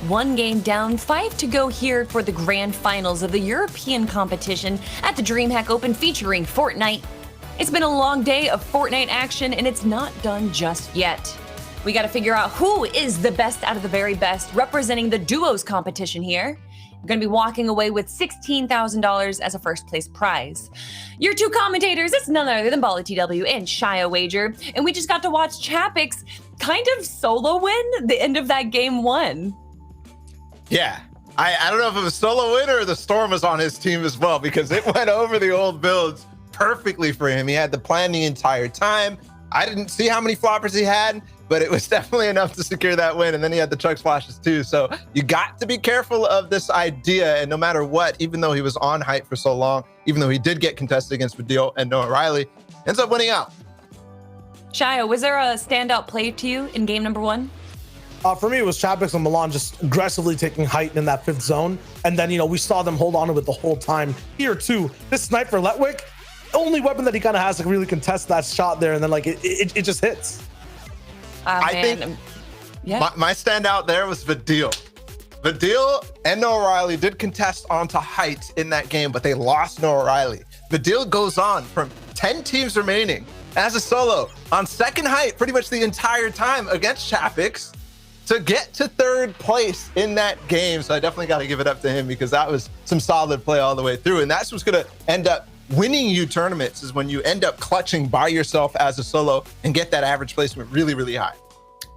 one game down, 5 to go here for the grand finals of the European competition at the DreamHack Open featuring Fortnite. It's been a long day of Fortnite action and it's not done just yet. We got to figure out who is the best out of the very best representing the duos competition here. You're going to be walking away with $16,000 as a first place prize. Your two commentators, it's none other than BallyTW and Shia Wager, and we just got to watch Chapix kind of solo win the end of that game one. Yeah, I don't know if it was solo win or the storm was on his team as well, because it went over the old builds perfectly for him. He had the plan the entire time. I didn't see how many floppers he had, but it was definitely enough to secure that win. And then he had the chug splashes too. So you got to be careful of this idea. And no matter what, even though he was on height for so long, even though he did get contested against Vidil and Noah Riley, ends up winning out. Shia, was there a standout play to you in game number one? For me, it was Chapix and Milan just aggressively taking height in that 5th zone. And then, we saw them hold on to it the whole time. Here too, this snipe for Letwick, only weapon that he kind of has to really contest that shot there. And then it just hits. I think my standout there was Vidil. Vidil and Noah Riley did contest onto height in that game, but they lost Noah Riley. Vidil goes on from 10 teams remaining as a solo on second height pretty much the entire time against Chapix to get to 3rd place in that game. So I definitely got to give it up to him because that was some solid play all the way through. And that's what's going to end up winning you tournaments, is when you end up clutching by yourself as a solo and get that average placement really, really high.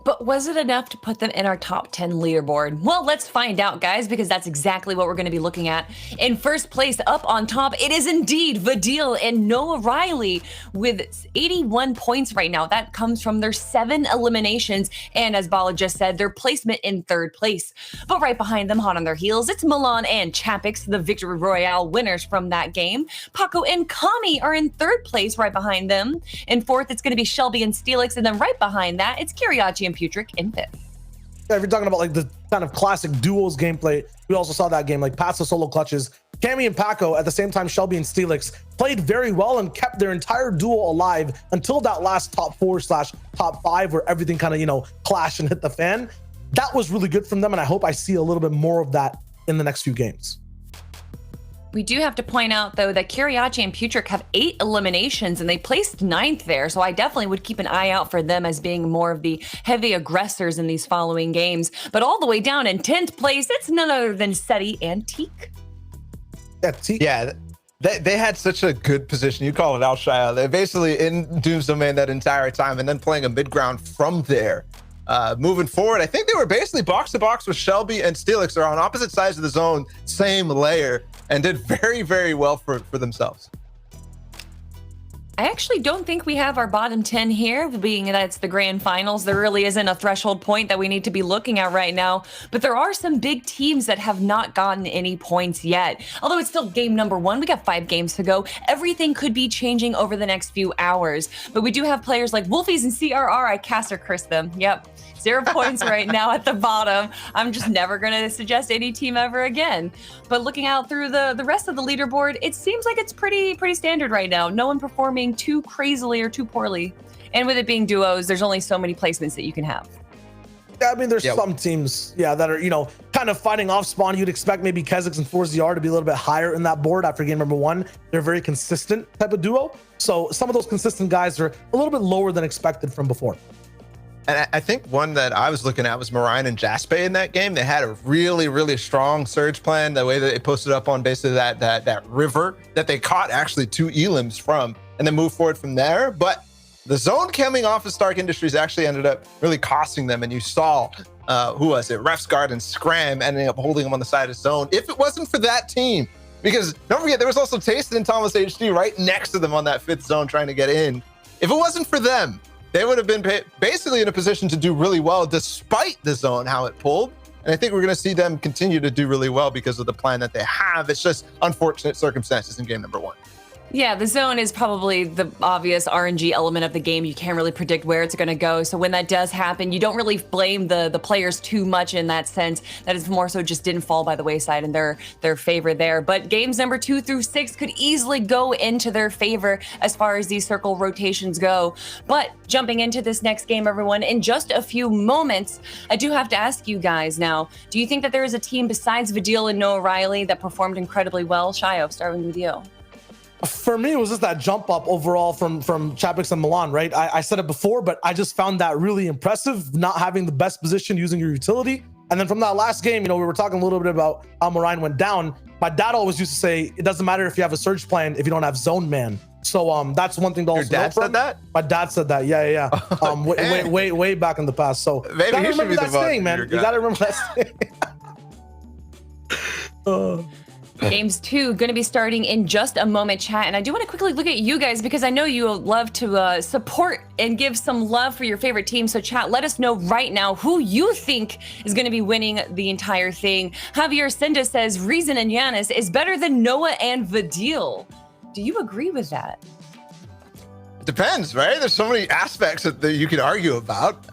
But was it enough to put them in our top 10 leaderboard? Well, let's find out, guys, because that's exactly what we're going to be looking at. In first place, up on top, it is indeed Vidil and Noah Riley with 81 points right now. That comes from their 7 eliminations, and as Bala just said, their placement in 3rd place. But right behind them, hot on their heels, it's Milan and Chapix, the Victory Royale winners from that game. Paco and Kami are in 3rd place right behind them. In 4th, it's going to be Shelby and Steelix, and then right behind that, it's Kiriachi and Putrick in 5th. Yeah, if you're talking about the kind of classic duos gameplay, we also saw that game, passive solo clutches. Cammy and Paco, at the same time, Shelby and Steelix played very well and kept their entire duo alive until that last top 4/top 5 where everything kind of, clashed and hit the fan. That was really good from them, and I hope I see a little bit more of that in the next few games. We do have to point out, though, that Kiriachi and Putrick have 8 eliminations, and they placed 9th there, so I definitely would keep an eye out for them as being more of the heavy aggressors in these following games. But all the way down in 10th place, it's none other than Seti and Teak. Yeah, they had such a good position. You call it out, Shia. They're basically in Doom's domain that entire time and then playing a mid-ground from there. Moving forward, I think they were basically box-to-box with Shelby and Steelix. They're on opposite sides of the zone, same layer, and did very, very well for themselves. I actually don't think we have our bottom 10 here, being that it's the grand finals. There really isn't a threshold point that we need to be looking at right now, but there are some big teams that have not gotten any points yet. Although it's still game number 1, we got 5 games to go. Everything could be changing over the next few hours, but we do have players like Wolfies and CRR. I cast or curse them. Yep. 0 points right now at the bottom. I'm just never going to suggest any team ever again. But looking out through the rest of the leaderboard, it seems like it's pretty standard right now. No one performing too crazily or too poorly. And with it being duos, there's only so many placements that you can have. Yeah, I mean, there's some teams, that are, kind of fighting off spawn. You'd expect maybe Kha'Zix and 4ZR to be a little bit higher in that board after game number 1. They're a very consistent type of duo. So some of those consistent guys are a little bit lower than expected from before. And I think one that I was looking at was Marine and Jaspe in that game. They had a really, really strong surge plan. The way that they posted up on basically that river that they caught actually 2 elims from and then moved forward from there. But the zone coming off of Stark Industries actually ended up really costing them. And you saw, who was it? Refsguard and Scram ending up holding them on the side of zone. If it wasn't for that team, because don't forget, there was also Tasted and Thomas HD right next to them on that 5th zone trying to get in. If it wasn't for them, they would have been basically in a position to do really well despite the zone, how it pulled. And I think we're going to see them continue to do really well because of the plan that they have. It's just unfortunate circumstances in game number 1. Yeah, the zone is probably the obvious RNG element of the game. You can't really predict where it's going to go. So when that does happen, you don't really blame the players too much in that sense. That is more so just didn't fall by the wayside in their favor there. But games number 2 through 6 could easily go into their favor as far as these circle rotations go. But jumping into this next game, everyone, in just a few moments, I do have to ask you guys now, do you think that there is a team besides Vidil and Noah Riley that performed incredibly well? Shayo, starting with you. For me, it was just that jump up overall from Chapix and Milan, right? I said it before, but I just found that really impressive, not having the best position using your utility. And then from that last game, we were talking a little bit about how Marine went down. My dad always used to say, it doesn't matter if you have a surge plan if you don't have zone man. So that's one thing to also Your dad said that? My dad said that, yeah. Way back in the past. So maybe you gotta he should remember be that the saying, man. You gotta remember that saying. Games 2 going to be starting in just a moment, chat. And I do want to quickly look at you guys because I know you love to support and give some love for your favorite team. So chat, let us know right now who you think is going to be winning the entire thing. Javier Senda says Reason and Giannis is better than Noah and Vidil. Do you agree with that? Depends, right? There's so many aspects that you could argue about.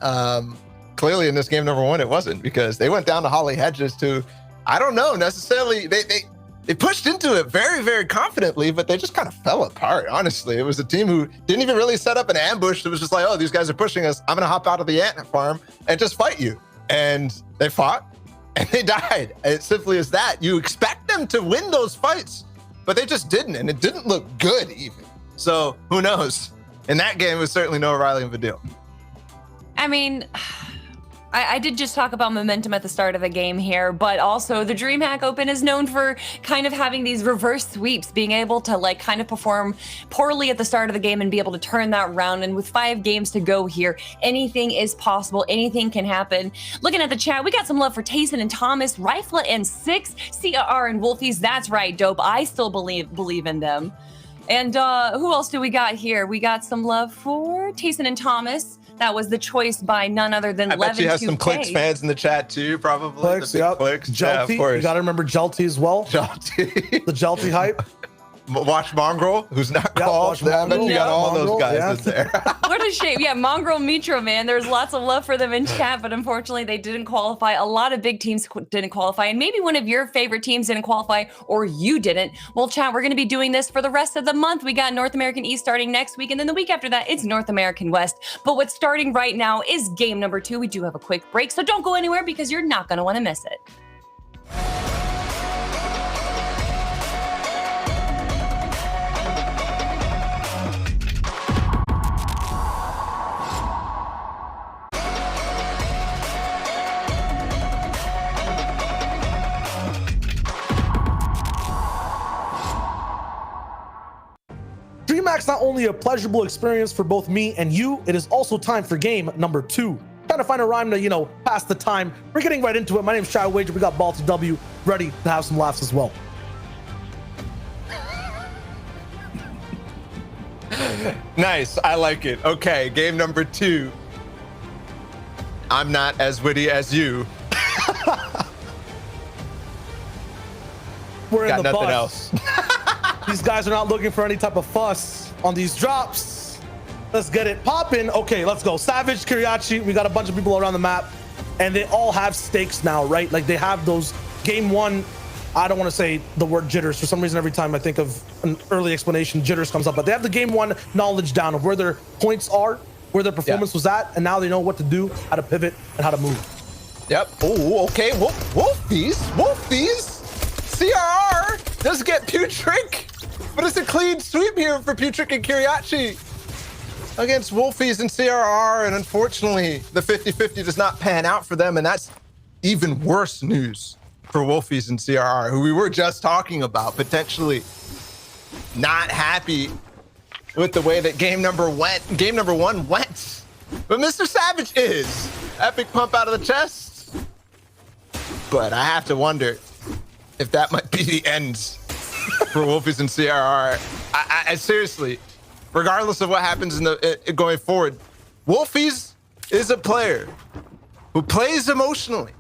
Clearly in this game number 1, it wasn't, because they went down to Holly Hedges to, I don't know necessarily, they pushed into it very, very confidently, but they just kind of fell apart, honestly. It was a team who didn't even really set up an ambush. It was just like, oh, these guys are pushing us. I'm going to hop out of the ant farm and just fight you. And they fought and they died. It's simply as that. You expect them to win those fights, but they just didn't. And it didn't look good even. So who knows? In that game, it was certainly Noah Riley and Vidil. I mean, I did just talk about momentum at the start of the game here, but also the DreamHack Open is known for kind of having these reverse sweeps, being able to like kind of perform poorly at the start of the game and be able to turn that around. And with 5 games to go here, anything is possible. Anything can happen. Looking at the chat, we got some love for Tayson and Thomas, Rifla and 6, CR and Wolfies. That's right, dope. I still believe in them. And who else do we got here? We got some love for Tayson and Thomas. That was the choice by none other than Levin. I bet you have some Clicks fans in the chat too, probably. Clicks, yep. Clicks. Jelty, yeah, of course. you gotta remember Jelty as well. Jelty. The Jelty hype. Watch Mongrel, who's not called. I bet you got all those guys in there. What a shame. Yeah, Mongrel Mitra, man. There's lots of love for them in chat, but unfortunately they didn't qualify. A lot of big teams didn't qualify, and maybe one of your favorite teams didn't qualify, or you didn't. Well, chat, we're going to be doing this for the rest of the month. We got North American East starting next week, and then the week after that, it's North American West. But what's starting right now is game number 2. We do have a quick break, so don't go anywhere because you're not going to want to miss it. DreamHack's not only a pleasurable experience for both me and you, it is also time for game number 2. Trying to find a rhyme to, pass the time. We're getting right into it. My name's Shy Wager. We got Balti W ready to have some laughs as well. Nice. I like it. Okay, game number 2. I'm not as witty as you. We're in Got the nothing bus. else. These guys are not looking for any type of fuss on these drops. Let's get it popping. Okay, let's go. Savage, Kiriachi, we got a bunch of people around the map, and they all have stakes now, right? Like they have those game 1. I don't want to say the word jitters. For some reason, every time I think of an early explanation, jitters comes up, but they have the game 1 knowledge down of where their points are, where their performance was at, and now they know what to do, how to pivot, and how to move. Yep. Oh, okay. Wolfies. CRR does get Putrick, but it's a clean sweep here for Putrick and Kiriachi against Wolfies and CRR, and unfortunately, the 50-50 does not pan out for them, and that's even worse news for Wolfies and CRR, who we were just talking about, potentially not happy with the way that game number 1 went. But Mr. Savage is. Epic pump out of the chest. But I have to wonder if that might be the end for Wolfies and CRR. I seriously, regardless of what happens going forward, Wolfies is a player who plays emotionally.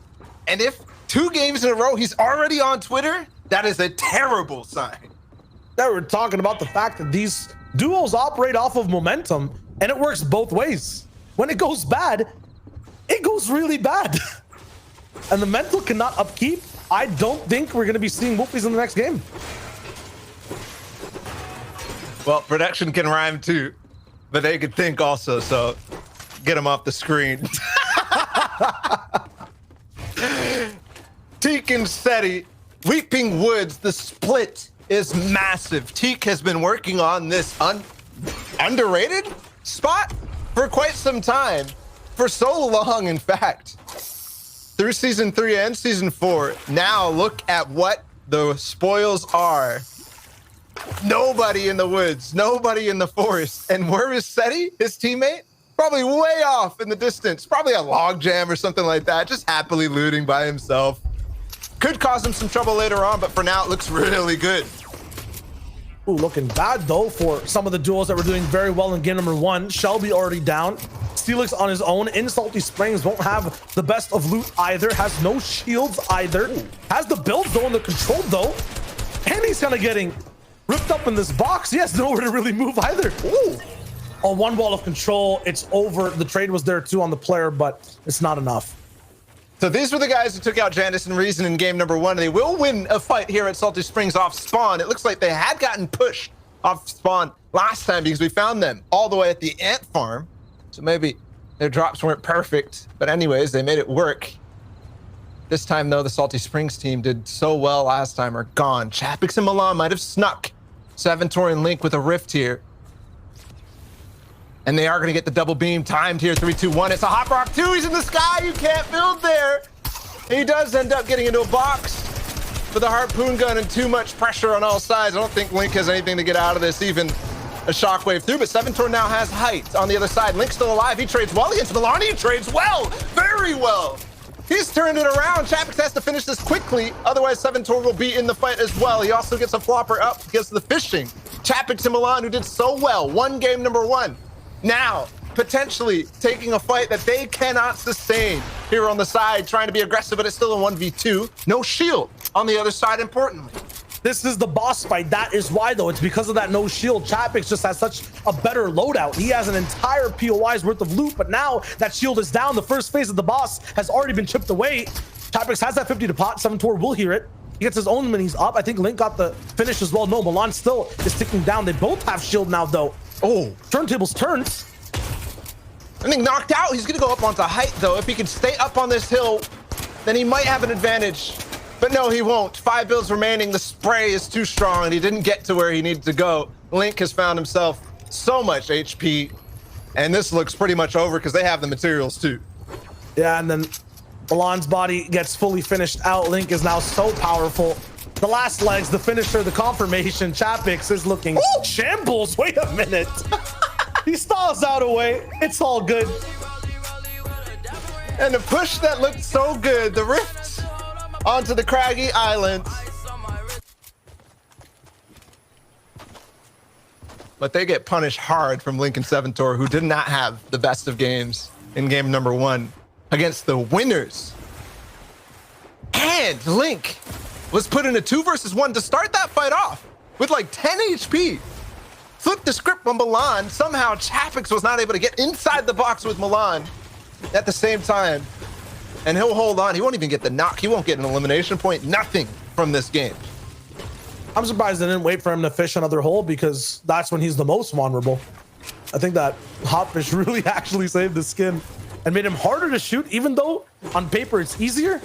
And if 2 games in a row he's already on Twitter, that is a terrible sign. That we're talking about the fact that these duos operate off of momentum, and it works both ways. When it goes bad, it goes really bad. And the mental cannot upkeep. I don't think we're going to be seeing Wolfies in the next game. Well, production can rhyme too, but they could think also, so get them off the screen. Teak and Seti, Weeping Woods, the split is massive. Teak has been working on this underrated spot for quite some time, for so long, in fact. Through season 3 and season 4, now look at what the spoils are. Nobody in the woods, nobody in the forest. And where is Seti, his teammate? Probably way off in the distance, probably a log jam or something like that, just happily looting by himself. Could cause him some trouble later on, but for now it looks really good. Ooh, looking bad though for some of the duos that were doing very well in game number 1. Shelby already down. Steelix on his own in Salty Springs won't have the best of loot either. Has no shields either. Has the build though, under control though. And he's kind of getting ripped up in this box. He has nowhere to really move either. Ooh. On one wall of control, it's over. The trade was there too on the player, but it's not enough. So these were the guys who took out Jandis and Reason in game number 1. They will win a fight here at Salty Springs off spawn. It looks like they had gotten pushed off spawn last time because we found them all the way at the ant farm. So maybe their drops weren't perfect, but anyways, they made it work. This time though, the Salty Springs team did so well last time are gone. Chapix and Milan might have snuck Saventor and Link with a rift here. And they are going to get the double beam timed here. 3, 2, 1. It's a Hot Rock 2. He's in the sky. You can't build there. He does end up getting into a box for the harpoon gun and too much pressure on all sides. I don't think Link has anything to get out of this, even a shockwave through. But Saventor now has height on the other side. Link's still alive. He trades well against Milan. He trades well. Very well. He's turned it around. Chapix has to finish this quickly. Otherwise, Saventor will be in the fight as well. He also gets a flopper up because of the fishing. Chapix and Milan, who did so well, won game number 1. Now, potentially taking a fight that they cannot sustain here on the side, trying to be aggressive, but it's still a 1v2. No shield on the other side, importantly. This is the boss fight. That is why, though. It's because of that no shield. Chapix just has such a better loadout. He has an entire POI's worth of loot, but now that shield is down. The first phase of the boss has already been chipped away. Chapix has that 50 to pot. Saventor will hear it. He gets his own minis up. I think Link got the finish as well. No, Milan still is ticking down. They both have shield now, though. Oh, turntables turns. I think knocked out. He's going to go up onto height, though. If he can stay up on this hill, then he might have an advantage. But no, he won't. 5 builds remaining. The spray is too strong, and he didn't get to where he needed to go. Link has found himself so much HP, and this looks pretty much over because they have the materials, too. Yeah, and then Milan's body gets fully finished out. Link is now so powerful. The last legs, the finisher, the confirmation. Chapix is looking shambles. Wait a minute. He stalls out away. It's all good. And the push that looked so good, the rift onto the craggy island. But they get punished hard from Link and Saventor, who did not have the best of games in game number 1 against the winners. And Link was put in a 2 versus 1 to start that fight off with like 10 HP. Flipped the script on Milan. Somehow Chapix was not able to get inside the box with Milan at the same time. And he'll hold on. He won't even get the knock. He won't get an elimination point. Nothing from this game. I'm surprised they didn't wait for him to fish another hole, because that's when he's the most vulnerable. I think that hotfish really actually saved the skin and made him harder to shoot, even though on paper it's easier.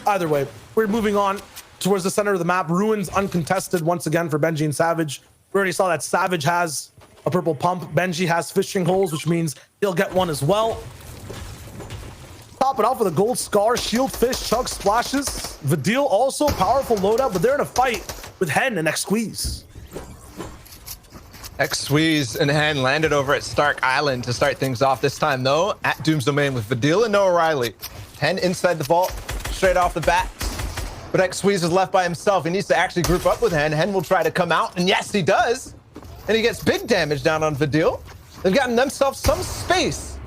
Either way, we're moving on towards the center of the map. Ruins uncontested once again for Benji and Savage. We already saw that Savage has a purple pump. Benji has fishing holes, which means he'll get one as well. Top it off with a gold scar, shield fish, chug splashes. Vidil also powerful loadout, but they're in a fight with Hen and X Squeeze. X Squeeze and Hen landed over at Stark Island to start things off. This time though, at Doom's Domain with Vidil and Noah Riley. Hen inside the vault straight off the bat. But X Squeeze is left by himself. He needs to actually group up with Hen. Hen will try to come out, and yes, he does. And he gets big damage down on Vidil. They've gotten themselves some space.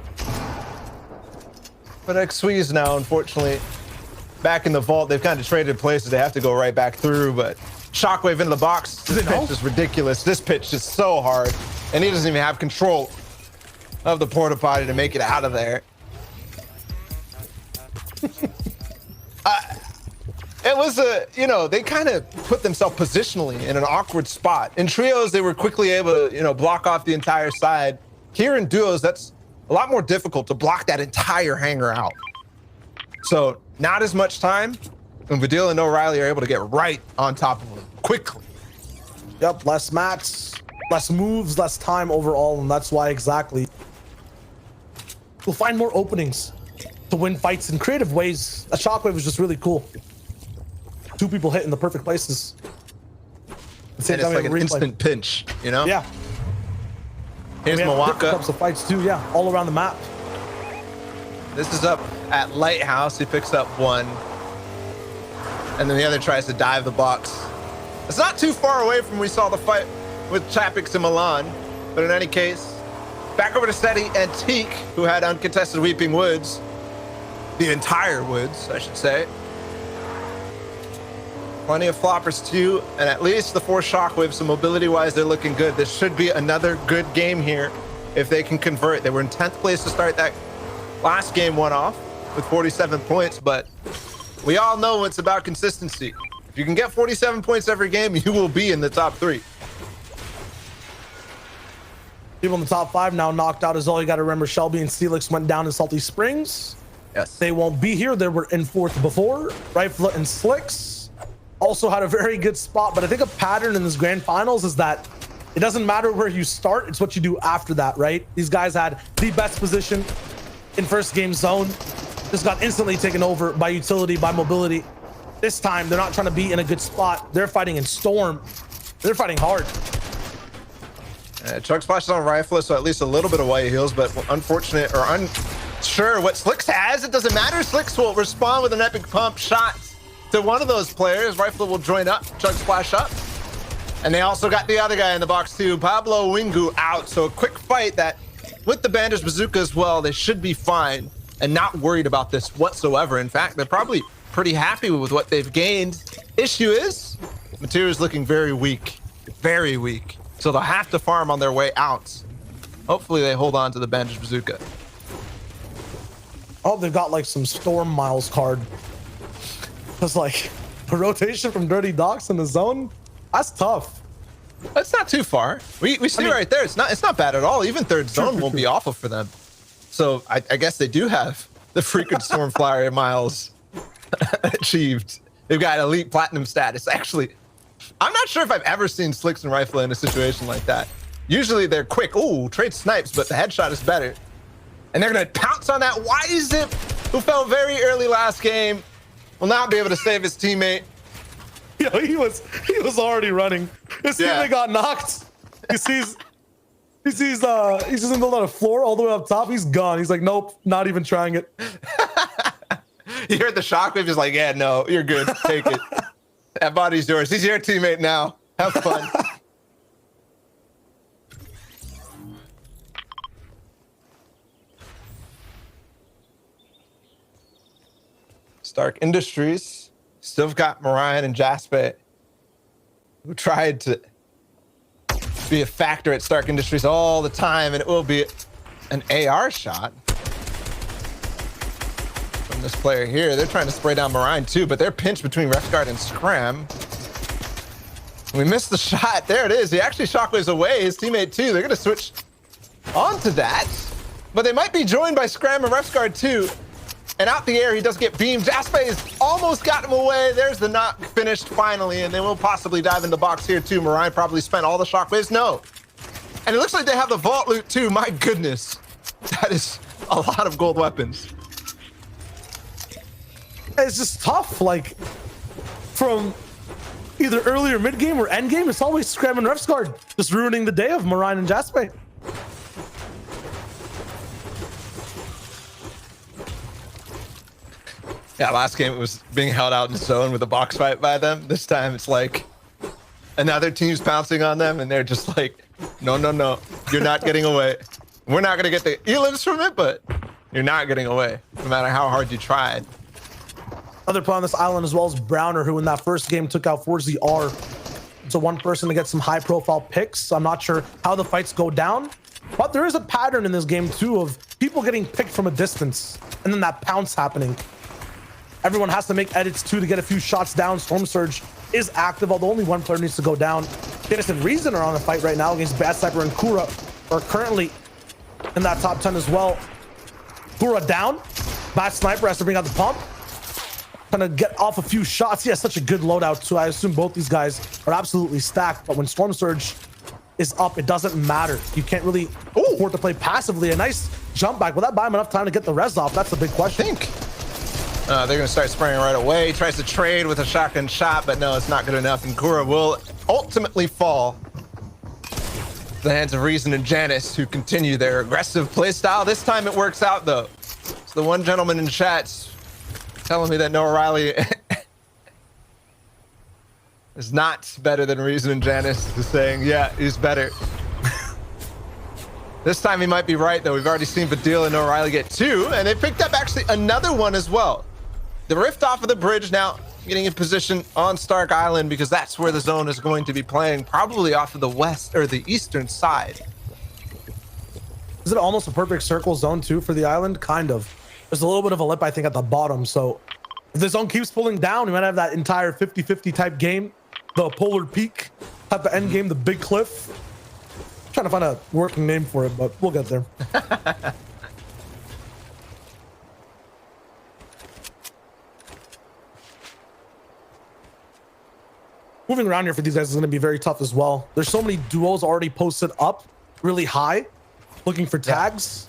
But X Squeeze now, unfortunately, back in the vault. They've kind of traded places. They have to go right back through, but Shockwave into the box. This pitch is ridiculous. This pitch is so hard, and he doesn't even have control of the porta potty to make it out of there. It was they kind of put themselves positionally in an awkward spot. In trios, they were quickly able to, block off the entire side. Here in duos, that's a lot more difficult to block that entire hanger out. So not as much time, and Vidil and O'Reilly are able to get right on top of him quickly. Yep, less mats, less moves, less time overall, and that's why exactly we'll find more openings to win fights in creative ways. A Shockwave was just really cool. Two people hit in the perfect places. And it's like an instant pinch, Yeah. Here's Mwaka. Types of fights too, yeah, all around the map. This is up at Lighthouse. He picks up one. And then the other tries to dive the box. It's not too far away from we saw the fight with Chapix and Milan. But in any case, back over to Seti and Teak, who had uncontested Weeping Woods. The entire woods, I should say. Plenty of floppers too, and at least the 4 Shockwaves, so mobility-wise, they're looking good. This should be another good game here if they can convert. They were in 10th place to start that last game one off with 47 points, but we all know it's about consistency. If you can get 47 points every game, you will be in the top 3. People in the top 5 now knocked out is all you got to remember. Shelby and Steelix went down in Salty Springs. Yes. They won't be here. They were in 4th before. Rifle and Slicks also had a very good spot, but I think a pattern in this grand finals is that it doesn't matter where you start, it's what you do after that, right? These guys had the best position in first game zone, just got instantly taken over by utility, by mobility. This time, they're not trying to be in a good spot. They're fighting in Storm. They're fighting hard. Chug Splash is on Rifle, so at least a little bit of white heals, but unfortunate or unsure what Slicks has. It doesn't matter. Slicks will respond with an epic pump shot to one of those players. Rifle will join up, Chug Splash up. And they also got the other guy in the box too, Pablo Wingu out. So a quick fight that with the Bandage Bazooka as well, they should be fine and not worried about this whatsoever. In fact, they're probably pretty happy with what they've gained. Issue is, Material's looking very weak, very weak. So they'll have to farm on their way out. Hopefully they hold on to the Bandage Bazooka. Oh, they've got like some Storm Miles card. It's like a rotation from Dirty Docks in the zone. That's tough. That's not too far. We see right there. It's not bad at all. Even third zone won't be awful for them. So I guess they do have the frequent Storm Flyer miles achieved. They've got elite platinum status. Actually, I'm not sure if I've ever seen Slicks and Rifle in a situation like that. Usually they're quick. Ooh, trade snipes, but the headshot is better. And they're gonna pounce on that Yzip, who fell very early last game. Will not be able to save his teammate. Yeah, he was already running. His teammate got knocked. He's just in the middle of the floor all the way up top. He's gone. He's like, nope, not even trying it. You heard the Shockwave, just like, yeah, no, you're good. Take it. That body's yours. He's your teammate now. Have fun. Stark Industries still got Marion and Jasper, who tried to be a factor at Stark Industries all the time, and it will be an AR shot from this player here. They're trying to spray down Marion too, but they're pinched between Refguard and Scram. We missed the shot. There it is. He actually shockwaves away his teammate too. They're gonna switch onto that, but they might be joined by Scram and Refguard too. And out the air, he does get beamed. Jaspe's almost got him away. There's the knock finished finally, and they will possibly dive in the box here too. Marion probably spent all the shockwaves. No. And it looks like they have the vault loot too. My goodness. That is a lot of gold weapons. It's just tough. Like, from either early or mid game or end game, it's always Scram and Refsguard just ruining the day of Marion and Jaspe. Yeah, last game it was being held out in zone with a box fight by them. This time it's like another team's pouncing on them and they're just like, no, no, no, you're not getting away. We're not gonna get the elims from it, but you're not getting away, no matter how hard you tried. Other player on this island as well as Browner, who in that first game took out Forza R. So one person to get some high profile picks. I'm not sure how the fights go down, but there is a pattern in this game too of people getting picked from a distance and then that pounce happening. Everyone has to make edits too to get a few shots down. Storm Surge is active, although only one player needs to go down. Dennis and Reason are on the fight right now against Bad Sniper and Kura are currently in that top 10 as well. Kura down. Bad Sniper has to bring out the pump. Trying to get off a few shots. He has such a good loadout too. I assume both these guys are absolutely stacked, but when Storm Surge is up, it doesn't matter. You can't really afford to play passively. A nice jump back. Will that buy him enough time to get the res off? That's the big question. They're going to start spraying right away. He tries to trade with a shotgun shot, but no, it's not good enough. And Kura will ultimately fall to the hands of Reason and Janice, who continue their aggressive playstyle. This time it works out, though. So the one gentleman in chat's telling me that Noah Riley is not better than Reason and Janice is saying, yeah, he's better. This time he might be right, though. We've already seen Badil and Noah Riley get 2, and they picked up actually another one as well. The rift off of the bridge now, getting in position on Stark Island because that's where the zone is going to be playing, probably off of the west or the eastern side. Is it almost a perfect circle zone too for the island? Kind of. There's a little bit of a lip, I think, at the bottom. So if the zone keeps pulling down, we might have that entire 50-50 type game, the polar peak type of end game, the big cliff. I'm trying to find a working name for it, but we'll get there. Moving around here for these guys is going to be very tough as well. There's so many duos already posted up really high, looking for tags.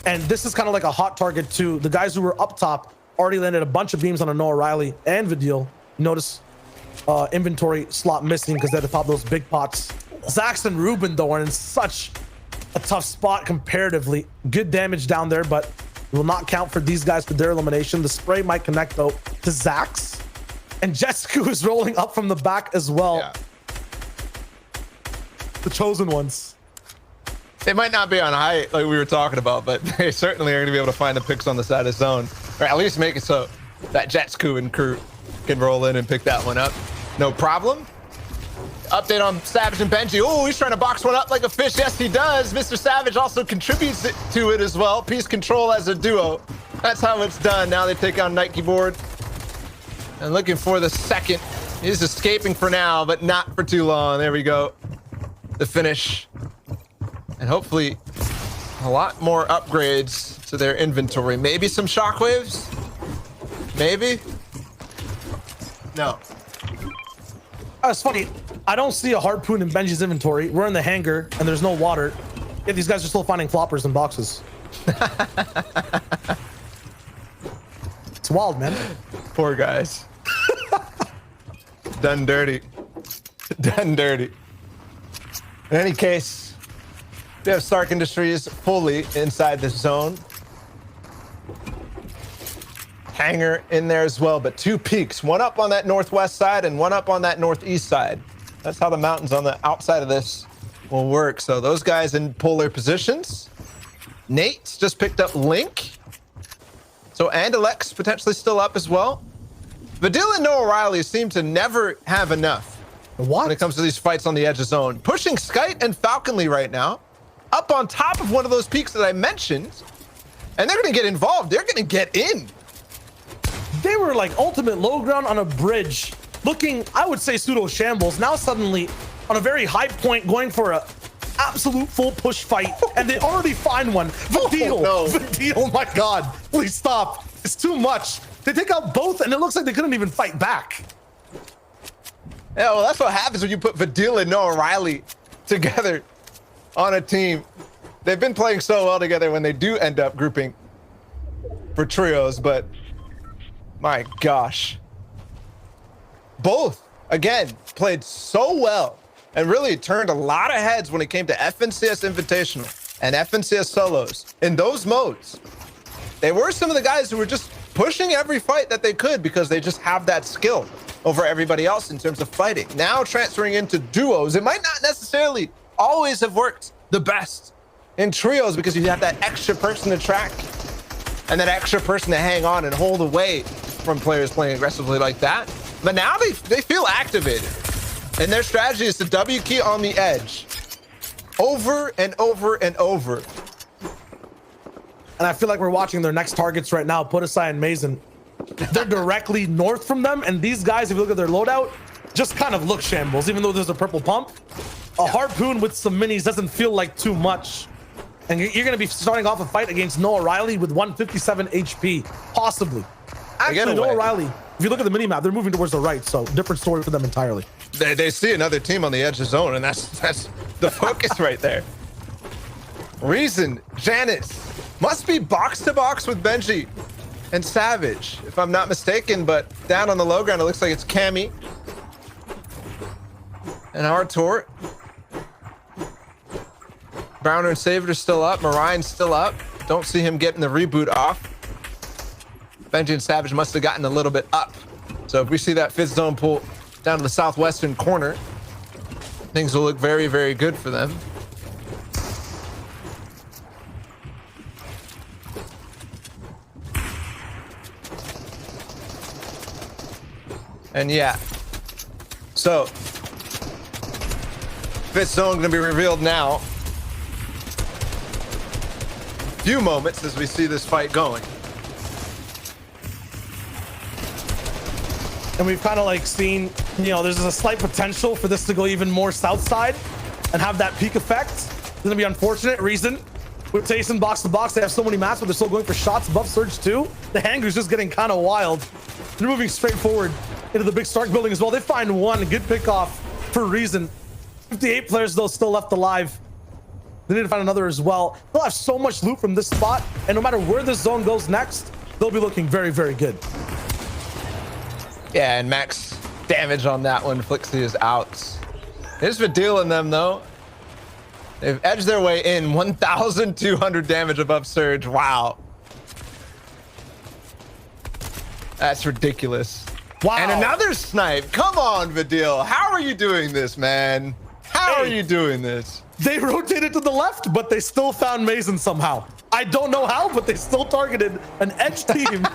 And this is kind of like a hot target too. The guys who were up top already landed a bunch of beams on a Noah Riley and Vidil. Notice inventory slot missing because they had to pop those big pots. Zax and Ruben, though, are in such a tough spot comparatively. Good damage down there, but will not count for these guys for their elimination. The spray might connect, though, to Zax. And Jetsku is rolling up from the back as well. Yeah. The chosen ones. They might not be on height like we were talking about, but they certainly are going to be able to find the picks on the side of zone, or at least make it so that Jetsku and crew can roll in and pick that one up. No problem. Update on Savage and Benji. Oh, he's trying to box one up like a fish. Yes, he does. Mr. Savage also contributes to it as well. Peace Control as a duo. That's how it's done. Now they take on Night Keyboard. And looking for the second. He's escaping for now, but not for too long. There we go. The finish. And hopefully a lot more upgrades to their inventory. Maybe some shockwaves? Maybe? No. It's funny. I don't see a harpoon in Benji's inventory. We're in the hangar and there's no water. Yeah, these guys are still finding floppers in boxes. It's wild, man. Poor guys. Done dirty. Done dirty. In any case, we have Stark Industries fully inside the zone. Hangar in there as well, but 2 peaks. One up on that northwest side and one up on that northeast side. That's how the mountains on the outside of this will work. So those guys in polar positions. Nate's just picked up Link. So, and Alex potentially still up as well. Vidil and Noah Riley seem to never have enough when it comes to these fights on the edge of zone. Pushing Skite and Falconly right now, up on top of one of those peaks that I mentioned. And they're going to get involved. They're going to get in. They were like ultimate low ground on a bridge, looking, I would say, pseudo shambles. Now suddenly on a very high point, going for a absolute full push fight, and they already find one. Vidil, no. Vidil, my God, please stop. It's too much. They take out both, and it looks like they couldn't even fight back. Yeah, well, that's what happens when you put Vidil and Noah Riley together on a team. They've been playing so well together when they do end up grouping for trios, but my gosh. Both, again, played so well and really turned a lot of heads when it came to FNCS Invitational and FNCS Solos. In those modes, they were some of the guys who were just pushing every fight that they could because they just have that skill over everybody else in terms of fighting. Now transferring into duos, it might not necessarily always have worked the best in trios because you have that extra person to track and that extra person to hang on and hold away from players playing aggressively like that. But now they feel activated. And their strategy is to W key on the edge. Over and over and over. And I feel like we're watching their next targets right now, Putusai and Mason. They're directly north from them. And these guys, if you look at their loadout, just kind of look shambles, even though there's a purple pump. A harpoon with some minis doesn't feel like too much. And you're going to be starting off a fight against Noah Riley with 157 HP, possibly. Actually, Noah Riley, if you look at the mini map, they're moving towards the right, so different story for them entirely. They see another team on the edge of zone, and that's the focus right there. Reason, Janice must be box to box with Benji and Savage, if I'm not mistaken, but down on the low ground, it looks like it's Cammy and Artur. Browner and Savage are still up. Marion's still up. Don't see him getting the reboot off. Benji and Savage must have gotten a little bit up. So if we see that fifth zone pull down to the southwestern corner, things will look very, very good for them. And yeah, so fifth zone gonna be revealed now. Few moments as we see this fight going. And we've kind of like seen, you know, there's a slight potential for this to go even more south side and have that peak effect. It's gonna be unfortunate. Reason with Tayson box to box, they have so many maps, but they're still going for shots above Surge 2. The hangar's just getting kind of wild. They're moving straight forward into the big Stark building as well. They find one good pick off for Reason. 58 players though still left alive. They need to find another as well. They'll have so much loot from this spot, and no matter where this zone goes next, they'll be looking very, very good. Yeah, and max damage on that one. Flixie is out. Here's Vidil in them though. They've edged their way in. 1,200 damage above Surge. Wow. That's ridiculous. Wow. And another snipe. Come on, Vidil. How are you doing this, man? How are you doing this? They rotated to the left, but they still found Mason somehow. I don't know how, but they still targeted an edge team.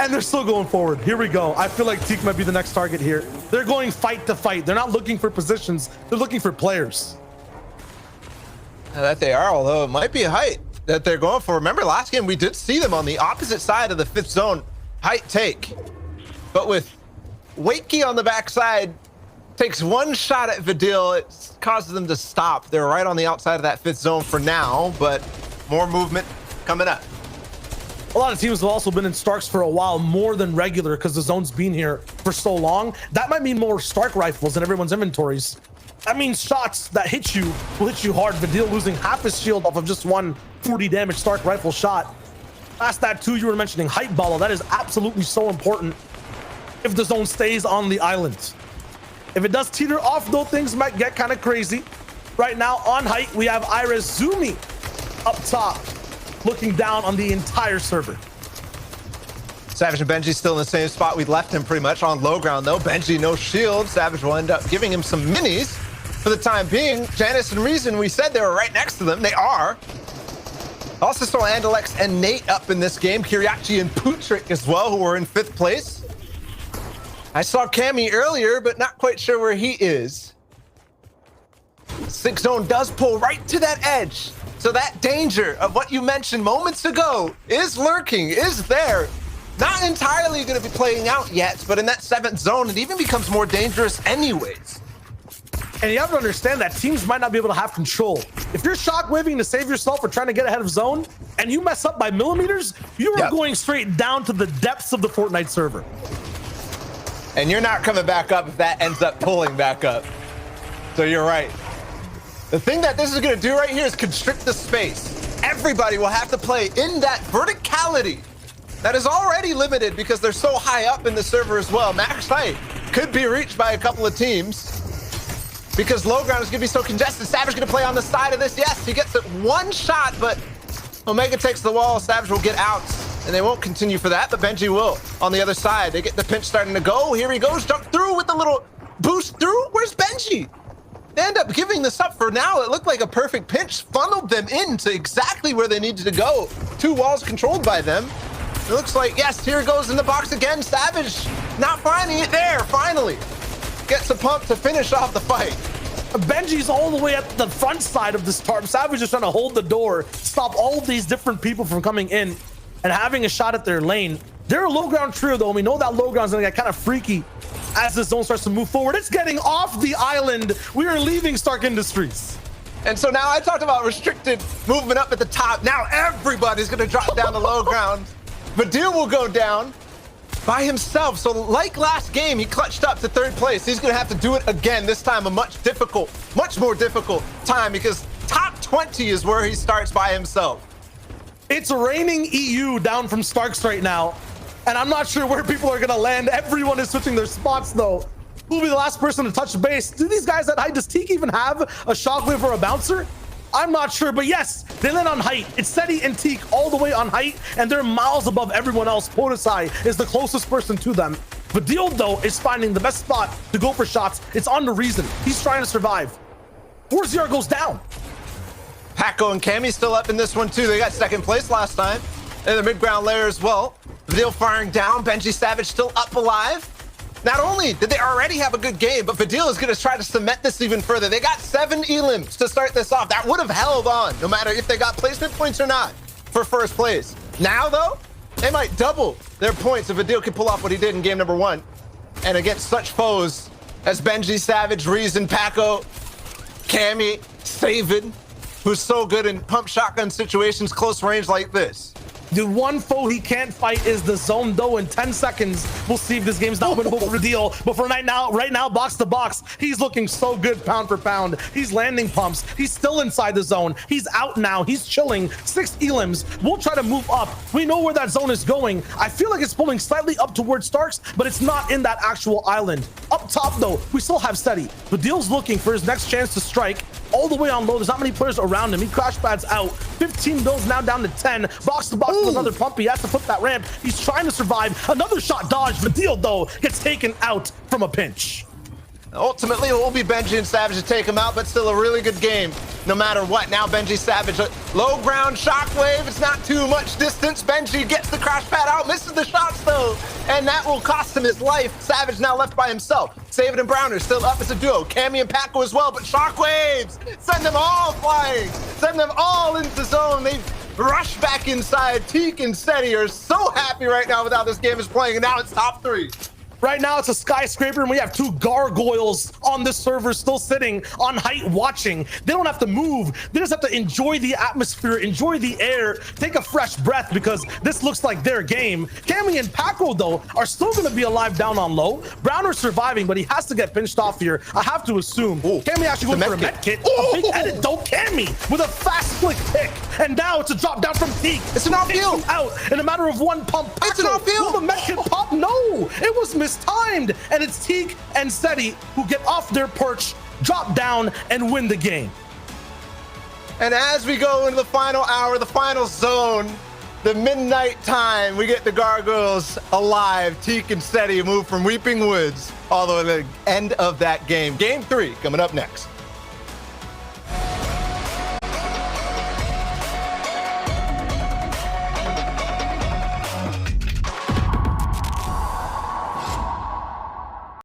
And they're still going forward. Here we go. I feel like Teak might be the next target here. They're going fight to fight. They're not looking for positions. They're looking for players. That they are, although it might be height that they're going for. Remember last game, we did see them on the opposite side of the fifth zone. Height take. But with Wakey on the backside, takes one shot at Vidil. It causes them to stop. They're right on the outside of that fifth zone for now, but more movement coming up. A lot of teams have also been in Starks for a while, more than regular, because the zone's been here for so long. That might mean more Stark rifles in everyone's inventories. That means shots that hit you will hit you hard. Vidil losing half his shield off of just one 40 damage Stark rifle shot. Past that too, you were mentioning height, Balo. That is absolutely so important if the zone stays on the island. If it does teeter off, though, things might get kind of crazy. Right now on height, we have Irazumi up top, looking down on the entire server. Savage and Benji still in the same spot. We left him pretty much on low ground, though. Benji, no shield. Savage will end up giving him some minis for the time being. Janice and Reason, we said they were right next to them. They are. Also saw Andalex and Nate up in this game. Kiriachi and Putrik as well, who were in 5th place. I saw Cammy earlier, but not quite sure where he is. 6th zone does pull right to that edge. So that danger of what you mentioned moments ago is lurking, is there. Not entirely going to be playing out yet, but in that 7th zone, it even becomes more dangerous anyways. And you have to understand that teams might not be able to have control. If you're shockwaving to save yourself or trying to get ahead of zone, and you mess up by millimeters, you are going straight down to the depths of the Fortnite server. And you're not coming back up if that ends up pulling back up. So you're right. The thing that this is going to do right here is constrict the space. Everybody will have to play in that verticality that is already limited because they're so high up in the server as well. Max height could be reached by a couple of teams because low ground is going to be so congested. Savage going to play on the side of this. Yes, he gets it one shot, but Omega takes the wall. Savage will get out, and they won't continue for that, but Benji will on the other side. They get the pinch starting to go. Here he goes, jump through with a little boost through. Where's Benji? They end up giving this up for now. It looked like a perfect pinch, funneled them into exactly where they needed to go two walls controlled by them. It looks like, yes, here goes in the box again. Savage not finding it there, finally. Gets a pump to finish off the fight. Benji's all the way at the front side of this tarp. Savage is trying to hold the door, stop all of these different people from coming in and having a shot at their lane. They're a low ground trio, though, and we know that low ground is going to get kind of freaky as the zone starts to move forward. It's getting off the island. We are leaving Stark Industries. And so now I talked about restricted movement up at the top. Now everybody's going to drop down the low ground. Vadil will go down by himself. So like last game, he clutched up to third place. He's going to have to do it again, this time a much more difficult time, because top 20 is where he starts by himself. It's raining EU down from Starks right now, and I'm not sure where people are going to land. Everyone is switching their spots, though. Who'll be the last person to touch base? Do these guys at height, does Teak even have a shockwave or a bouncer? I'm not sure, but yes, they land on height. It's Seti and Teak all the way on height, and they're miles above everyone else. Podesai is the closest person to them. Vadil, though, is finding the best spot to go for shots. It's on the reason. He's trying to survive. 4-0 goes down. Paco and Cammy still up in this one, too. They got second place last time in the mid-ground layer as well. Vadil firing down. Benji Savage still up alive. Not only did they already have a good game, but Vadil is going to try to cement this even further. They got 7 elims to start this off. That would have held on, no matter if they got placement points or not, for first place. Now, though, they might double their points if Vadil can pull off what he did in game number 1. And against such foes as Benji Savage, Reason, Paco, Cammy, Savid, who's so good in pump shotgun situations close range like this. The one foe he can't fight is the zone, though. In 10 seconds, we'll see if this game's not winnable for Vadil. But for right now, box to box, he's looking so good pound for pound. He's landing pumps. He's still inside the zone. He's out now. He's chilling. 6 elims. We'll try to move up. We know where that zone is going. I feel like it's pulling slightly up towards Starks, but it's not in that actual island. Up top, though, we still have Seti. Vadil's looking for his next chance to strike. All the way on low. There's not many players around him. He crash pads out. 15 bills now down to 10. Box to box with another pump. He has to put that ramp. He's trying to survive. Another shot dodge. Vadil, though, gets taken out from a pinch. Ultimately, it will be Benji and Savage to take him out, but still a really good game, no matter what. Now Benji Savage, low ground shockwave. It's not too much distance. Benji gets the crash pad out, misses the shots though, and that will cost him his life. Savage now left by himself. Savid and Browner still up as a duo. Cammy and Paco as well, but shockwaves send them all flying, send them all into zone. They rush back inside. Teak and Seti are so happy right now with how this game is playing, and now it's top 3. Right now, it's a skyscraper, and we have 2 gargoyles on this server still sitting on height watching. They don't have to move. They just have to enjoy the atmosphere, enjoy the air, take a fresh breath, because this looks like their game. Cammy and Paco, though, are still going to be alive down on low. Browner's surviving, but he has to get pinched off here. I have to assume. Cammy actually goes for a med kit. A big edit, though. Cammy with a fast flick pick. And now it's a drop down from Teak. It's an off-field. Out in a matter of 1 pump. Paco, it's an off-field. Will the med kit pop? No, it was mistimed, and it's Teak and Seti who get off their perch, drop down, and win the game. And as we go into the final hour, the final zone, the midnight time, we get the gargoyles alive. Teak and Seti move from Weeping Woods all the way to the end of that game. Game 3 coming up next.